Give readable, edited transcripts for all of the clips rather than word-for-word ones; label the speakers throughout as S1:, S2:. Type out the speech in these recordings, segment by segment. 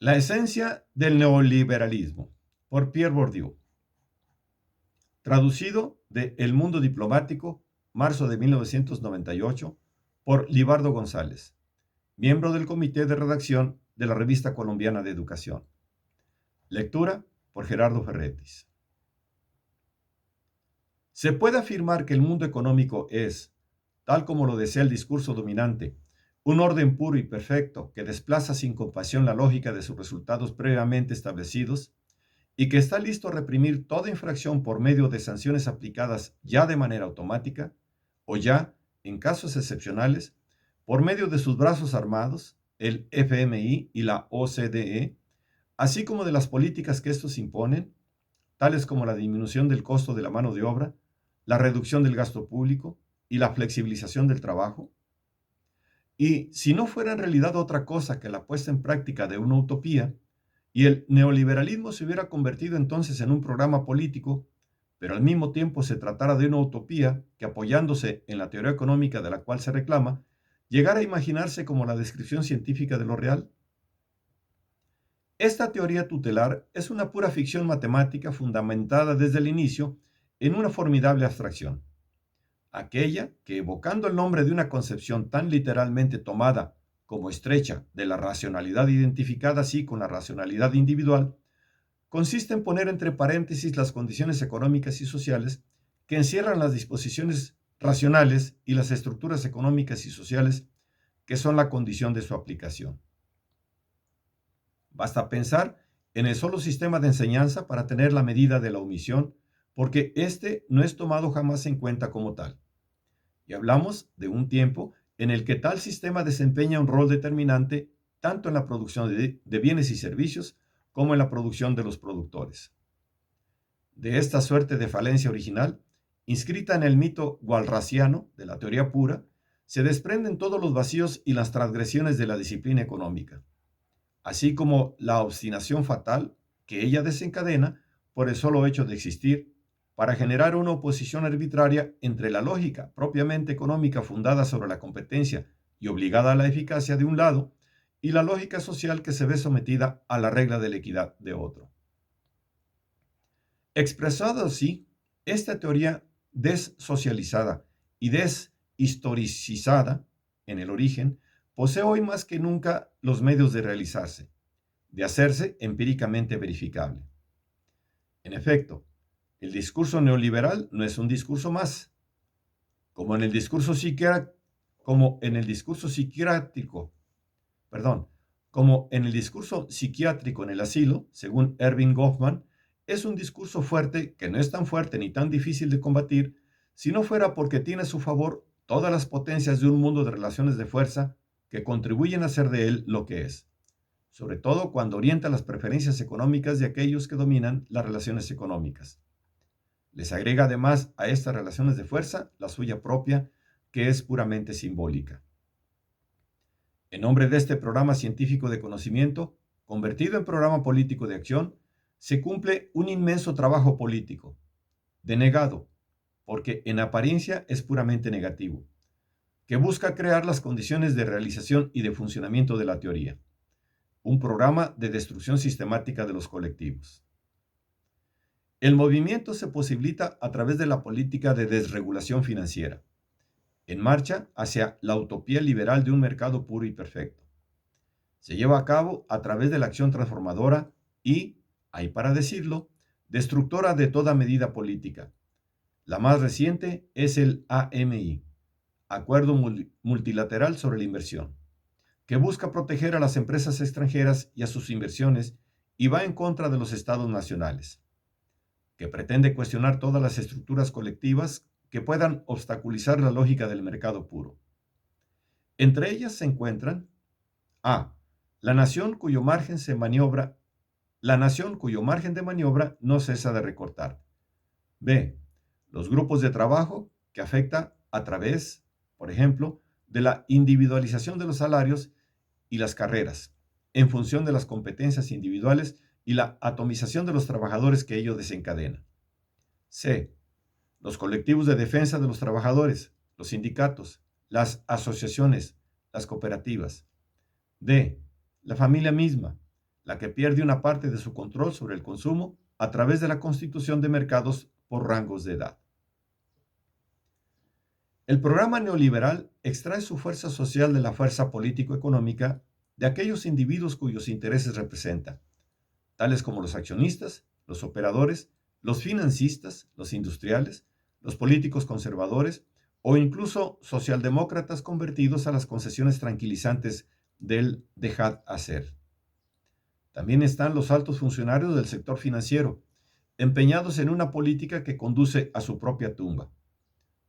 S1: La esencia del neoliberalismo, por Pierre Bourdieu. Traducido de El Mundo Diplomático, marzo de 1998, por Libardo González, miembro del comité de redacción de la Revista Colombiana de Educación. Lectura por Gerardo Ferretis. Se puede afirmar que el mundo económico es, tal como lo desea el discurso dominante, un orden puro y perfecto que desplaza sin compasión la lógica de sus resultados previamente establecidos y que está listo a reprimir toda infracción por medio de sanciones aplicadas ya de manera automática o ya, en casos excepcionales, por medio de sus brazos armados, el FMI y la OCDE, así como de las políticas que estos imponen, tales como la disminución del costo de la mano de obra, la reducción del gasto público y la flexibilización del trabajo. Y si no fuera en realidad otra cosa que la puesta en práctica de una utopía, y el neoliberalismo se hubiera convertido entonces en un programa político, pero al mismo tiempo se tratara de una utopía que, apoyándose en la teoría económica de la cual se reclama, llegara a imaginarse como la descripción científica de lo real. Esta teoría tutelar es una pura ficción matemática fundamentada desde el inicio en una formidable abstracción, aquella que, evocando el nombre de una concepción tan literalmente tomada como estrecha de la racionalidad identificada así con la racionalidad individual, consiste en poner entre paréntesis las condiciones económicas y sociales que encierran las disposiciones racionales y las estructuras económicas y sociales que son la condición de su aplicación. Basta pensar en el solo sistema de enseñanza para tener la medida de la omisión, porque este no es tomado jamás en cuenta como tal. Y hablamos de un tiempo en el que tal sistema desempeña un rol determinante tanto en la producción de bienes y servicios como en la producción de los productores. De esta suerte de falencia original, inscrita en el mito walrasiano de la teoría pura, se desprenden todos los vacíos y las transgresiones de la disciplina económica, así como la obstinación fatal que ella desencadena por el solo hecho de existir, para generar una oposición arbitraria entre la lógica propiamente económica fundada sobre la competencia y obligada a la eficacia de un lado, y la lógica social que se ve sometida a la regla de la equidad de otro. Expresado así, esta teoría dessocializada y deshistoricizada en el origen, posee hoy más que nunca los medios de realizarse, de hacerse empíricamente verificable. En efecto, el discurso neoliberal no es un discurso más, como en el discurso psiquiátrico, como en el discurso psiquiátrico en el asilo, según Erving Goffman, es un discurso fuerte que no es tan fuerte ni tan difícil de combatir si no fuera porque tiene a su favor todas las potencias de un mundo de relaciones de fuerza que contribuyen a hacer de él lo que es, sobre todo cuando orienta las preferencias económicas de aquellos que dominan las relaciones económicas. Les agrega además a estas relaciones de fuerza la suya propia, que es puramente simbólica. En nombre de este programa científico de conocimiento, convertido en programa político de acción, se cumple un inmenso trabajo político, denegado, porque en apariencia es puramente negativo, que busca crear las condiciones de realización y de funcionamiento de la teoría, un programa de destrucción sistemática de los colectivos. El movimiento se posibilita a través de la política de desregulación financiera, en marcha hacia la utopía liberal de un mercado puro y perfecto. Se lleva a cabo a través de la acción transformadora y, hay para decirlo, destructora de toda medida política. La más reciente es el AMI, Acuerdo Multilateral sobre la Inversión, que busca proteger a las empresas extranjeras y a sus inversiones y va en contra de los estados nacionales, que pretende cuestionar todas las estructuras colectivas que puedan obstaculizar la lógica del mercado puro. Entre ellas se encuentran a. La nación cuyo margen de maniobra no cesa de recortar. B. Los grupos de trabajo que afecta a través, por ejemplo, de la individualización de los salarios y las carreras, en función de las competencias individuales y la atomización de los trabajadores que ello desencadena. C. Los colectivos de defensa de los trabajadores, los sindicatos, las asociaciones, las cooperativas. D. La familia misma, la que pierde una parte de su control sobre el consumo a través de la constitución de mercados por rangos de edad. El programa neoliberal extrae su fuerza social de la fuerza político-económica de aquellos individuos cuyos intereses representa, tales como los accionistas, los operadores, los financistas, los industriales, los políticos conservadores o incluso socialdemócratas convertidos a las concesiones tranquilizantes del dejad hacer. También están los altos funcionarios del sector financiero, empeñados en una política que conduce a su propia tumba.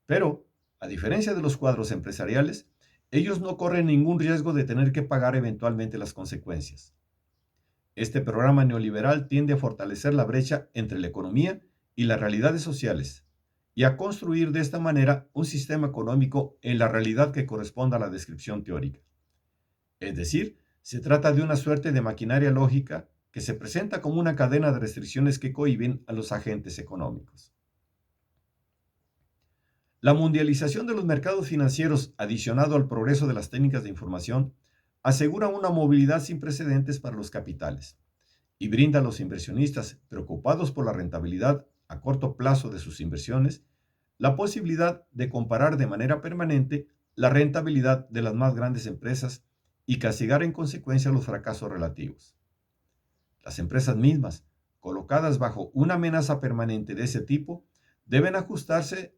S1: Pero, a diferencia de los cuadros empresariales, ellos no corren ningún riesgo de tener que pagar eventualmente las consecuencias. Este programa neoliberal tiende a fortalecer la brecha entre la economía y las realidades sociales y a construir de esta manera un sistema económico en la realidad que corresponda a la descripción teórica. Es decir, se trata de una suerte de maquinaria lógica que se presenta como una cadena de restricciones que cohíben a los agentes económicos. La mundialización de los mercados financieros, adicionado al progreso de las técnicas de información, asegura una movilidad sin precedentes para los capitales y brinda a los inversionistas preocupados por la rentabilidad a corto plazo de sus inversiones la posibilidad de comparar de manera permanente la rentabilidad de las más grandes empresas y castigar en consecuencia los fracasos relativos. Las empresas mismas, colocadas bajo una amenaza permanente de ese tipo, deben ajustarse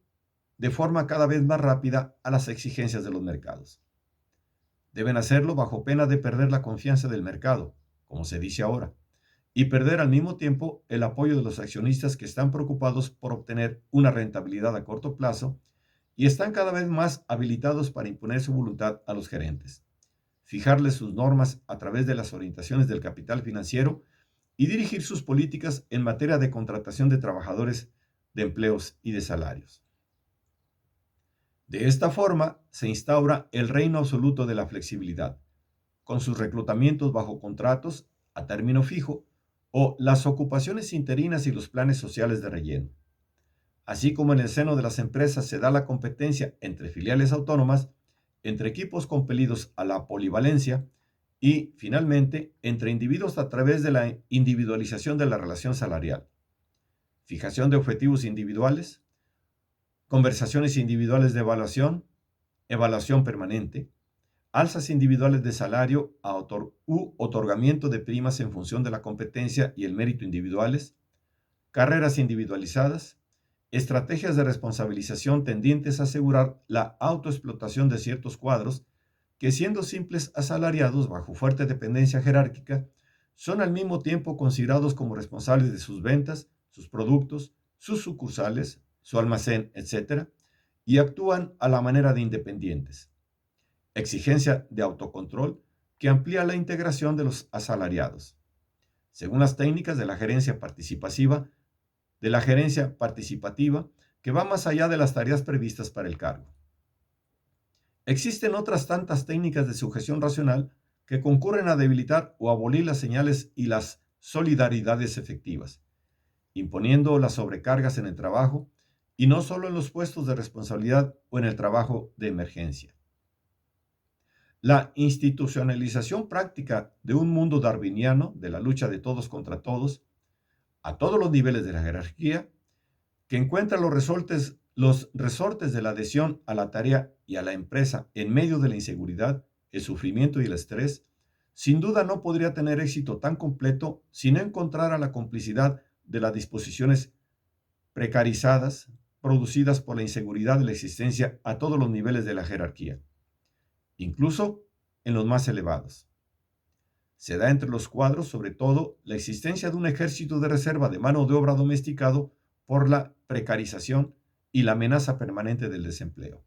S1: de forma cada vez más rápida a las exigencias de los mercados. Deben hacerlo bajo pena de perder la confianza del mercado, como se dice ahora, y perder al mismo tiempo el apoyo de los accionistas que están preocupados por obtener una rentabilidad a corto plazo y están cada vez más habilitados para imponer su voluntad a los gerentes, fijarles sus normas a través de las orientaciones del capital financiero y dirigir sus políticas en materia de contratación de trabajadores, de empleos y de salarios. De esta forma, se instaura el reino absoluto de la flexibilidad, con sus reclutamientos bajo contratos a término fijo o las ocupaciones interinas y los planes sociales de relleno. Así como en el seno de las empresas se da la competencia entre filiales autónomas, entre equipos compelidos a la polivalencia y, finalmente, entre individuos a través de la individualización de la relación salarial, fijación de objetivos individuales, conversaciones individuales de evaluación, evaluación permanente, alzas individuales de salario u otorgamiento de primas en función de la competencia y el mérito individuales, carreras individualizadas, estrategias de responsabilización tendientes a asegurar la autoexplotación de ciertos cuadros que, siendo simples asalariados bajo fuerte dependencia jerárquica, son al mismo tiempo considerados como responsables de sus ventas, sus productos, sus sucursales, su almacén, etc., y actúan a la manera de independientes. Exigencia de autocontrol que amplía la integración de los asalariados. Según las técnicas de la gerencia participativa, que va más allá de las tareas previstas para el cargo. Existen otras tantas técnicas de sujeción racional que concurren a debilitar o abolir las señales y las solidaridades efectivas, imponiendo las sobrecargas en el trabajo y no solo en los puestos de responsabilidad o en el trabajo de emergencia. La institucionalización práctica de un mundo darwiniano de la lucha de todos contra todos, a todos los niveles de la jerarquía, que encuentra los resortes de la adhesión a la tarea y a la empresa en medio de la inseguridad, el sufrimiento y el estrés, sin duda no podría tener éxito tan completo si no encontrara la complicidad de las disposiciones precarizadas producidas por la inseguridad de la existencia a todos los niveles de la jerarquía, incluso en los más elevados. Se da entre los cuadros, sobre todo, la existencia de un ejército de reserva de mano de obra domesticado por la precarización y la amenaza permanente del desempleo.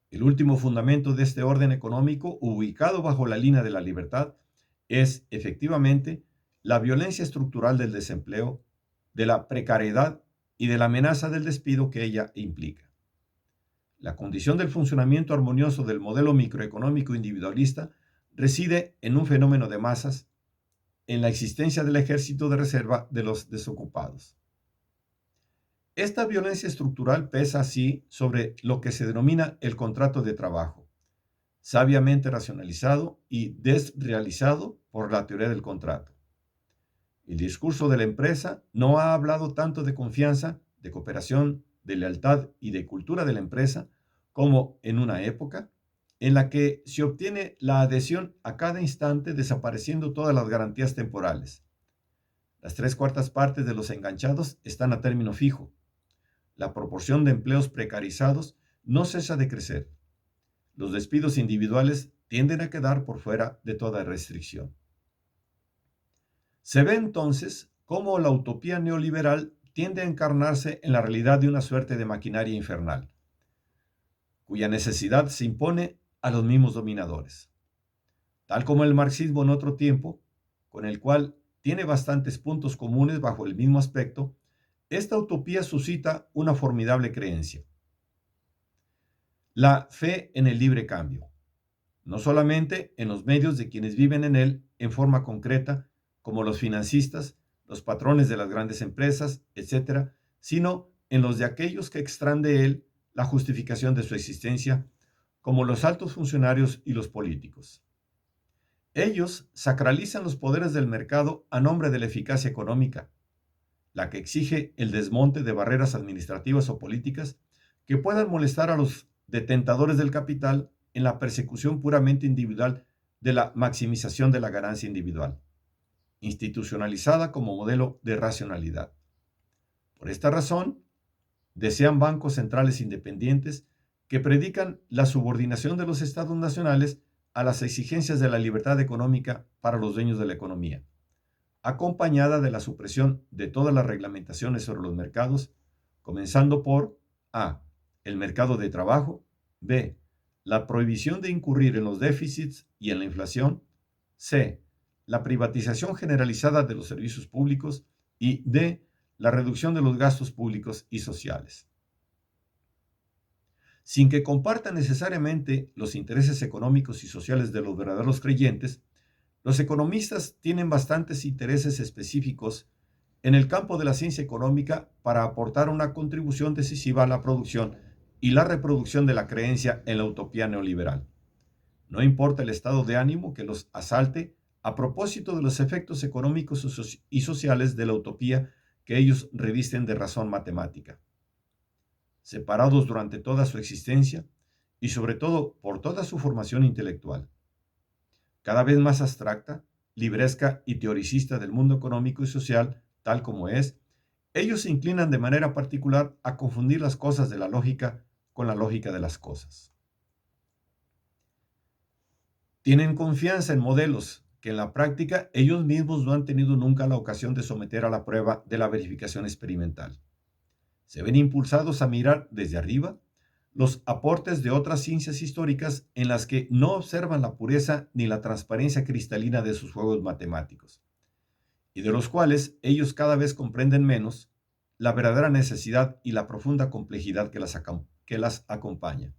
S1: El último fundamento de este orden económico, ubicado bajo la línea de la libertad, es, efectivamente, la violencia estructural del desempleo, de la precariedad y de la amenaza del despido que ella implica. La condición del funcionamiento armonioso del modelo microeconómico individualista reside en un fenómeno de masas, en la existencia del ejército de reserva de los desocupados. Esta violencia estructural pesa así sobre lo que se denomina el contrato de trabajo, sabiamente racionalizado y desrealizado por la teoría del contrato. El discurso de la empresa no ha hablado tanto de confianza, de cooperación, de lealtad y de cultura de la empresa como en una época en la que se obtiene la adhesión a cada instante desapareciendo todas las garantías temporales. Las 3/4 partes de los enganchados están a término fijo. La proporción de empleos precarizados no cesa de crecer. Los despidos individuales tienden a quedar por fuera de toda restricción. Se ve entonces cómo la utopía neoliberal tiende a encarnarse en la realidad de una suerte de maquinaria infernal, cuya necesidad se impone a los mismos dominadores. Tal como el marxismo en otro tiempo, con el cual tiene bastantes puntos comunes bajo el mismo aspecto, esta utopía suscita una formidable creencia: la fe en el libre cambio, no solamente en los medios de quienes viven en él en forma concreta, como los financistas, los patrones de las grandes empresas, etcétera, sino en los de aquellos que extraen de él la justificación de su existencia, como los altos funcionarios y los políticos. Ellos sacralizan los poderes del mercado a nombre de la eficacia económica, la que exige el desmonte de barreras administrativas o políticas que puedan molestar a los detentadores del capital en la persecución puramente individual de la maximización de la ganancia individual, institucionalizada como modelo de racionalidad. Por esta razón, desean bancos centrales independientes que predican la subordinación de los estados nacionales a las exigencias de la libertad económica para los dueños de la economía, acompañada de la supresión de todas las reglamentaciones sobre los mercados, comenzando por a. el mercado de trabajo, b. la prohibición de incurrir en los déficits y en la inflación, c. la privatización generalizada de los servicios públicos y d. la reducción de los gastos públicos y sociales. Sin que compartan necesariamente los intereses económicos y sociales de los verdaderos creyentes, los economistas tienen bastantes intereses específicos en el campo de la ciencia económica para aportar una contribución decisiva a la producción y la reproducción de la creencia en la utopía neoliberal. No importa el estado de ánimo que los asalte a propósito de los efectos económicos y sociales de la utopía que ellos revisten de razón matemática. Separados durante toda su existencia y sobre todo por toda su formación intelectual, cada vez más abstracta, libresca y teoricista del mundo económico y social tal como es, ellos se inclinan de manera particular a confundir las cosas de la lógica con la lógica de las cosas. Tienen confianza en modelos que en la práctica ellos mismos no han tenido nunca la ocasión de someter a la prueba de la verificación experimental. Se ven impulsados a mirar desde arriba los aportes de otras ciencias históricas en las que no observan la pureza ni la transparencia cristalina de sus juegos matemáticos, y de los cuales ellos cada vez comprenden menos la verdadera necesidad y la profunda complejidad que las acompaña.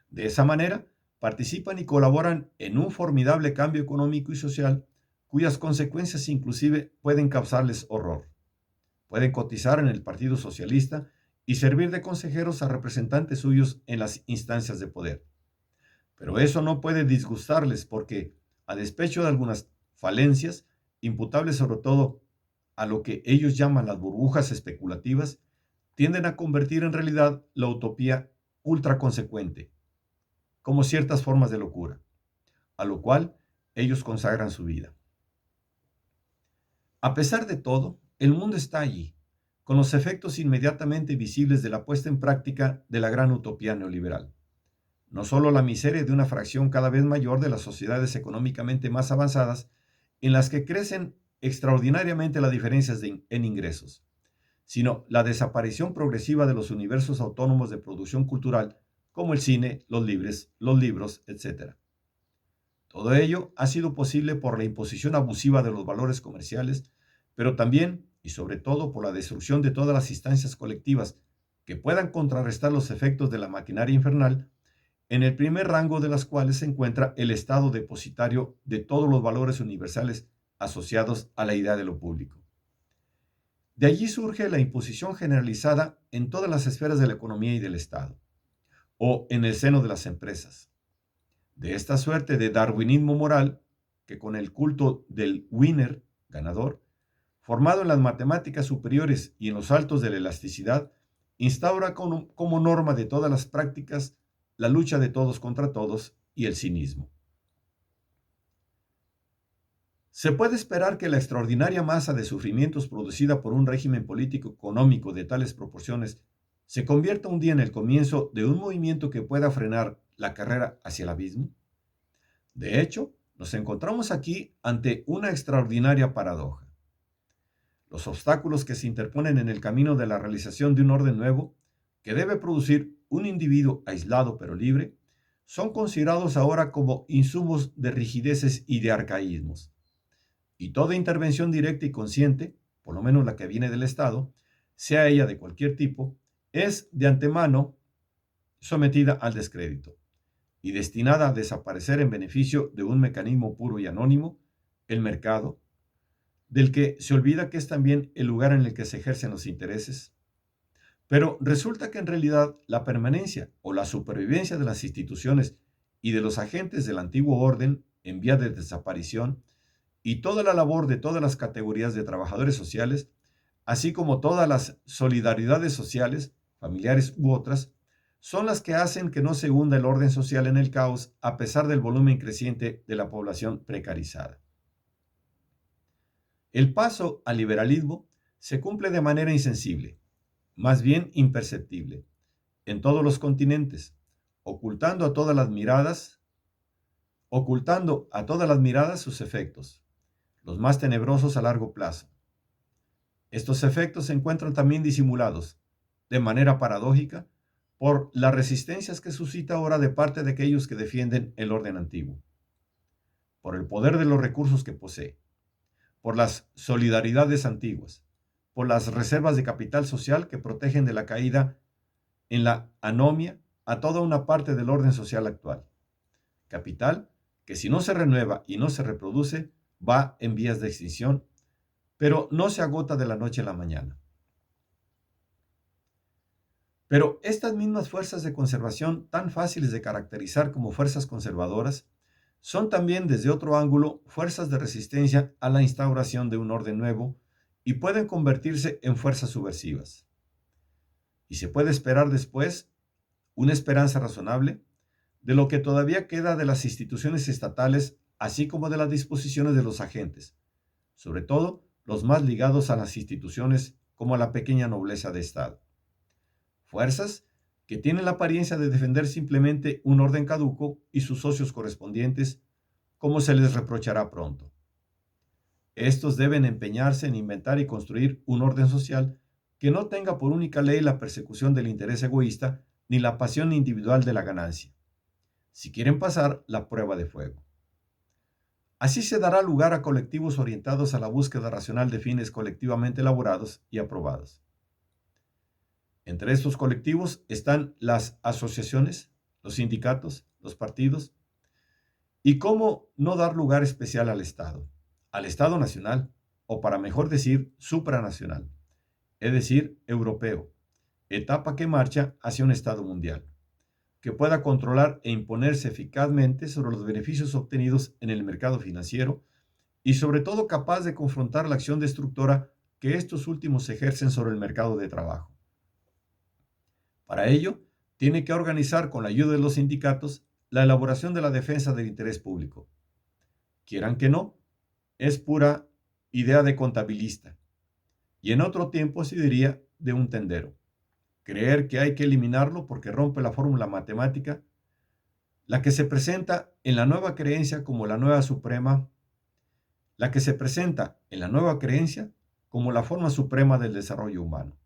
S1: De esa manera, participan y colaboran en un formidable cambio económico y social cuyas consecuencias inclusive pueden causarles horror. Pueden cotizar en el Partido Socialista y servir de consejeros a representantes suyos en las instancias de poder. Pero eso no puede disgustarles porque, a despecho de algunas falencias, imputables sobre todo a lo que ellos llaman las burbujas especulativas, tienden a convertir en realidad la utopía ultraconsecuente, como ciertas formas de locura, a lo cual ellos consagran su vida. A pesar de todo, el mundo está allí, con los efectos inmediatamente visibles de la puesta en práctica de la gran utopía neoliberal. No solo la miseria de una fracción cada vez mayor de las sociedades económicamente más avanzadas, en las que crecen extraordinariamente las diferencias en ingresos, sino la desaparición progresiva de los universos autónomos de producción cultural, como el cine, los libros, etc. Todo ello ha sido posible por la imposición abusiva de los valores comerciales, pero también y sobre todo por la destrucción de todas las instancias colectivas que puedan contrarrestar los efectos de la maquinaria infernal, en el primer rango de las cuales se encuentra el Estado depositario de todos los valores universales asociados a la idea de lo público. De allí surge la imposición generalizada en todas las esferas de la economía y del Estado, o en el seno de las empresas. De esta suerte de darwinismo moral, que con el culto del winner, ganador, formado en las matemáticas superiores y en los saltos de la elasticidad, instaura como norma de todas las prácticas la lucha de todos contra todos y el cinismo. Se puede esperar que la extraordinaria masa de sufrimientos producida por un régimen político económico de tales proporciones se convierta un día en el comienzo de un movimiento que pueda frenar la carrera hacia el abismo. De hecho, nos encontramos aquí ante una extraordinaria paradoja. Los obstáculos que se interponen en el camino de la realización de un orden nuevo, que debe producir un individuo aislado pero libre, son considerados ahora como insumos de rigideces y de arcaísmos. Y toda intervención directa y consciente, por lo menos la que viene del Estado, sea ella de cualquier tipo, es de antemano sometida al descrédito y destinada a desaparecer en beneficio de un mecanismo puro y anónimo, el mercado, del que se olvida que es también el lugar en el que se ejercen los intereses. Pero resulta que en realidad la permanencia o la supervivencia de las instituciones y de los agentes del antiguo orden en vía de desaparición y toda la labor de todas las categorías de trabajadores sociales, así como todas las solidaridades sociales, familiares u otras, son las que hacen que no se hunda el orden social en el caos a pesar del volumen creciente de la población precarizada. El paso al liberalismo se cumple de manera insensible, más bien imperceptible, en todos los continentes, ocultando a todas las miradas sus efectos, los más tenebrosos a largo plazo. Estos efectos se encuentran también disimulados, de manera paradójica, por las resistencias que suscita ahora de parte de aquellos que defienden el orden antiguo, por el poder de los recursos que posee, por las solidaridades antiguas, por las reservas de capital social que protegen de la caída en la anomia a toda una parte del orden social actual. Capital que si no se renueva y no se reproduce, va en vías de extinción, pero no se agota de la noche a la mañana. Pero estas mismas fuerzas de conservación, tan fáciles de caracterizar como fuerzas conservadoras, son también desde otro ángulo fuerzas de resistencia a la instauración de un orden nuevo y pueden convertirse en fuerzas subversivas. Y se puede esperar después una esperanza razonable de lo que todavía queda de las instituciones estatales, así como de las disposiciones de los agentes, sobre todo los más ligados a las instituciones como a la pequeña nobleza de Estado. Fuerzas que tienen la apariencia de defender simplemente un orden caduco y sus socios correspondientes, como se les reprochará pronto. Estos deben empeñarse en inventar y construir un orden social que no tenga por única ley la persecución del interés egoísta ni la pasión individual de la ganancia, si quieren pasar la prueba de fuego. Así se dará lugar a colectivos orientados a la búsqueda racional de fines colectivamente elaborados y aprobados. Entre estos colectivos están las asociaciones, los sindicatos, los partidos, y cómo no dar lugar especial al Estado nacional, o para mejor decir, supranacional, es decir, europeo, etapa que marcha hacia un Estado mundial, que pueda controlar e imponerse eficazmente sobre los beneficios obtenidos en el mercado financiero y sobre todo capaz de confrontar la acción destructora que estos últimos ejercen sobre el mercado de trabajo. Para ello, tiene que organizar con la ayuda de los sindicatos la elaboración de la defensa del interés público. Quieran que no, es pura idea de contabilista, y en otro tiempo se diría de un tendero. Creer que hay que eliminarlo porque rompe la fórmula matemática, la que se presenta en la nueva creencia como la nueva suprema, la que se presenta en la nueva creencia como la forma suprema del desarrollo humano.